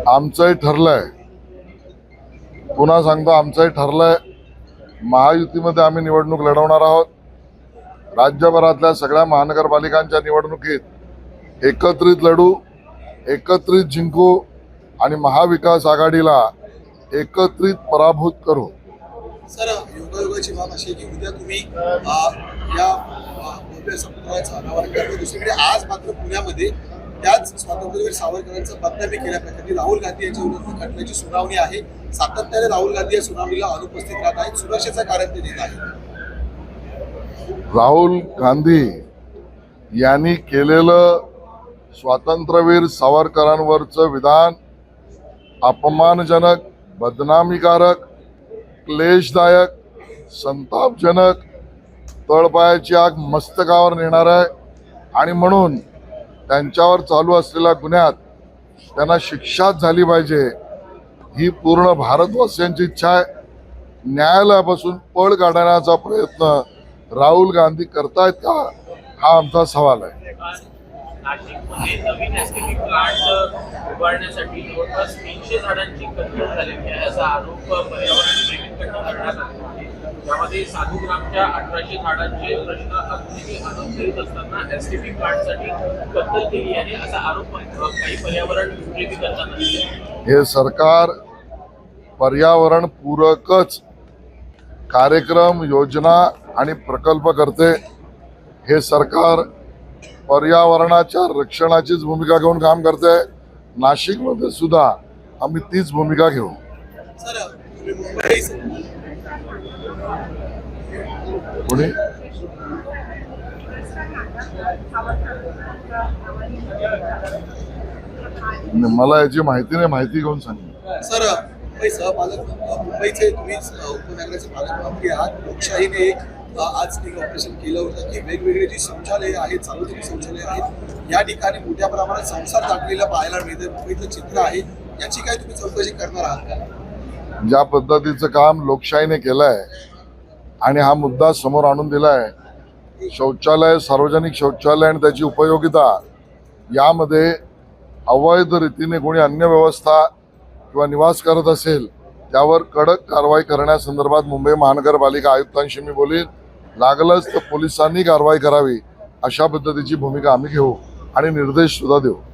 आमचंही ठरलंय, पुन्हा सांगतो आमचंही ठरलंय, महायुतीमध्ये आम्ही निवडणूक लढवणार आहोत। राज्यभरातल्या सगळ्या महानगरपालिकांच्या निवडणुकीत एकत्रित लढू, एकत्रित जिंकू आणि महाविकास आघाडीला एकत्रित पराभूत करू। सर, योगायोगाची बाब अशी की उद्या तुम्ही या भव्य समुद्राचा अनावरण करता। दुसरीकडे आज मात्र पुण्यामध्ये त्याच स्वातंत्र्यवीर सावरकरांचा बदनामी केल्याप्रकरणी राहुल गांधी यांच्या विरोधात खटल्याची सुनावणी आहे। सातत्याने राहुल गांधी या सुनावणीला अनुपस्थित राहत आहेत, सुरक्षेचं कारण ते देत आहेत। राहुल गांधी यांनी केलेलं स्वातंत्र्यवीर सावरकरांवरचं विधान अपमानजनक, बदनामीकारक, क्लेशदायक, संतापजनक, तळपायाची आग मस्तकावर नेणार आहे आणि म्हणून त्यांच्यावर चालू असलेल्या गुन्ह्यात त्यांना शिक्षाच झाली पाहिजे ही पूर्ण भारतवासियांची इच्छा आहे। न्यायालयापासून पळ काढण्याचा प्रयत्न राहुल गांधी करतायत का, हा आमचा सवाल आहे। नाशिकमध्ये नवीन एसटीपी प्लांट उभारण्यासाठी जवळपास 300 झाडांची कत्तल झालेली आहे असा आरोप पर्यावरण प्रेमींकडून करण्यात आला आहे। यामध्ये साधुग्रामच्या 1800 झाडांचे प्रश्न अजूनही अनुत्तरित असताना एसटीपी प्लांटसाठी कत्तल केली आहे असा आरोप काही पर्यावरण प्रेमी करतात। हे सरकार पर्यावरण पूरकच कार्यक्रम, योजना आणि प्रकल्प करते। हे सरकार पर्यावरणाच्या रक्षणाचीच भूमिका घेऊन काम करते। नाशिकमध्ये सुद्धा आम्ही तीच भूमिका घेऊ। सर, तुम्ही मुंबई पुणे मला याची माहिती नाही, माहिती घेऊन सांग। सर, मुंबईचे तुम्ही उपनगराचे पालकमंत्री आहात। लोकशाहीने एक आज स्टिंग ऑपरेशन केलं होतं की वेगवेगळी जी शौचालय आहेत, सार्वजनिक शौचालय आहेत, या ठिकाणी मोठ्या प्रमाणात संसार दाखलेला पाहायला मिळतं। मुंबईचं चित्र आहे, याची काय तुम्ही चौकशी करणार आहात का? ज्या पद्धतीचं काम लोकशाहीने केलंय आणि हा मुद्दा समोर आणून दिलाय, शौचालय, सार्वजनिक शौचालय आणि त्याची उपयोगिता, यामध्ये अवैध रीतीने कोणी अन्य व्यवस्था किंवा निवास करत असेल त्यावर कडक कारवाई करण्यासंदर्भात मुंबई महानगरपालिका आयुक्तांशी मी बोलीन। लागलंच तर पोलिसांनी कारवाई करावी अशा पद्धतीची भूमिका आम्ही घेऊ आणि निर्देश सुद्धा देऊ।